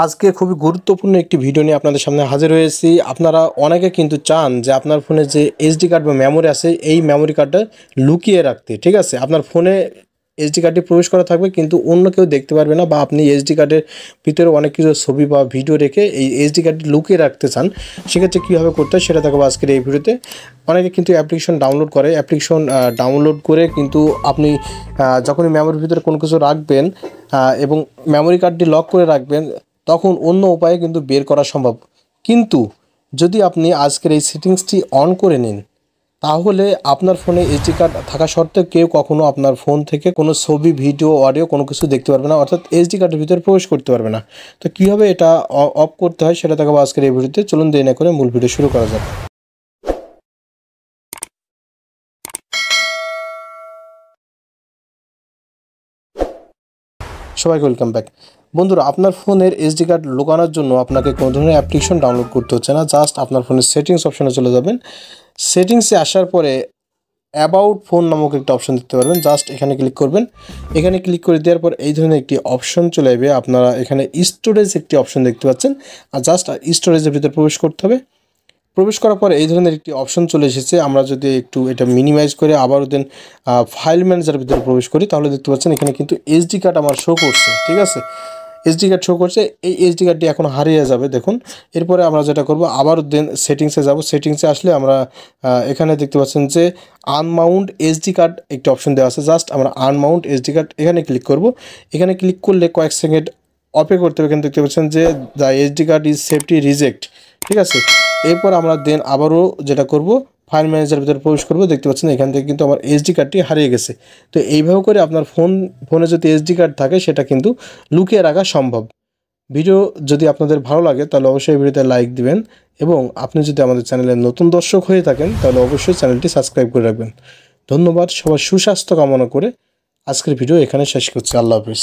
আজকে খুবই গুরুত্বপূর্ণ একটি ভিডিও নিয়ে আপনাদের সামনে হাজির হয়েছি। আপনারা অনেকে কিন্তু চান যে আপনার ফোনে যে এসডি কার্ড বা মেমোরি আছে এই মেমোরি কার্ডটা লুকিয়ে রাখতে, ঠিক আছে। আপনার ফোনে এসডি কার্ডটি প্রবেশ করা থাকবে কিন্তু অন্য কেউ দেখতে পারবে না, বা আপনি এসডি কার্ডের ভিতরে অনেক কিছু ছবি বা ভিডিও রেখে এই এসডি কার্ডটি লুকিয়ে রাখতে চান। সেক্ষেত্রে কীভাবে করতে হয় সেটা দেখাবো আজকের এই ভিডিওতে। অনেকে কিন্তু অ্যাপ্লিকেশন ডাউনলোড করে, ডাউনলোড করে কিন্তু আপনি যখনই মেমোরির ভিতরে কোনো কিছু রাখবেন এবং মেমোরি কার্ডটি লক করে রাখবেন, তখন অন্য উপায়ে কিন্তু বের করা সম্ভব। কিন্তু যদি আপনি আজকের এই সেটিংসটি অন করে নিন, তাহলে আপনার ফোনে এসডি কার্ড থাকা সত্ত্বেও কেউ কখনো আপনার ফোন থেকে কোনো ছবি, ভিডিও, অডিও কোনো কিছু দেখতে পারবে না, অর্থাৎ এসডি কার্ডের ভিতরে প্রবেশ করতে পারবে না। তো কীভাবে এটা অফ করতে হয় সেটা দেখাবো আজকের এই ভিডিওতে। চলুন দেরি না করে মূল ভিডিও শুরু করা যাক। সবাইকে ওয়েলকাম ব্যাক। বন্ধুরা, আপনার ফোনের এসডি কার্ড লুকানোর জন্য আপনাকে কোনো ধরনের অ্যাপ্লিকেশন ডাউনলোড করতে হচ্ছে না। জাস্ট আপনার ফোনের সেটিংস অপশনে চলে যাবেন। সেটিংসে আসার পরে অ্যাবাউট ফোন নামক একটা অপশন দেখতে পারবেন। জাস্ট এখানে ক্লিক করবেন। এখানে ক্লিক করে দেওয়ার পর এই ধরনের একটি অপশন চলে আসবে। আপনারা এখানে স্টোরেজ একটি অপশন দেখতে পাচ্ছেন, আর জাস্ট স্টোরেজের ভিতরে প্রবেশ করতে হবে। প্রবেশ করার পর এই ধরনের একটি অপশন চলে এসেছে। আমরা যদি একটু এটা মিনিমাইজ করে আবারও দেন ফাইল ম্যানেজারের ভিতরে প্রবেশ করি, তাহলে দেখতে পাচ্ছেন এখানে কিন্তু এসডি কার্ড আমার শো করছে, ঠিক আছে। এসডি কার্ড শো করছে, এই এসডি কার্ডটি এখন হারিয়ে যাবে দেখুন। এরপরে আমরা যেটা করব, আবারও দেন সেটিংসে যাব। সেটিংসে আসলে আমরা এখানে দেখতে পাচ্ছেন যে আনমাউন্ট এসডি কার্ড একটি অপশন দেওয়া আছে। জাস্ট আমরা আনমাউন্ট এসডি কার্ড এখানে ক্লিক করব। এখানে ক্লিক করলে কয়েক সেকেন্ড অপেক্ষা করতে হবে। এখানে দেখতে পাচ্ছেন যে the SD card is safety reject, ঠিক আছে। এরপর আমরা দেন আবারও যেটা করব, ফাইল ম্যানেজারের ভিতরে প্রবেশ করব। দেখতে পাচ্ছেন এখান থেকে কিন্তু আমার এসডি কার্ডটি হারিয়ে গেছে। তো এইভাবে করে আপনার ফোনে যদি এসডি কার্ড থাকে সেটা কিন্তু লুকিয়ে রাখা সম্ভব। ভিডিও যদি আপনাদের ভালো লাগে তাহলে অবশ্যই ভিডিওতে লাইক দিবেন, এবং আপনি যদি আমাদের চ্যানেলের নতুন দর্শক হয়ে থাকেন তাহলে অবশ্যই চ্যানেলটি সাবস্ক্রাইব করে রাখবেন। ধন্যবাদ। সবার সুস্বাস্থ্য কামনা করে আজকের ভিডিও এখানে শেষ করছি। আল্লাহ হাফিজ।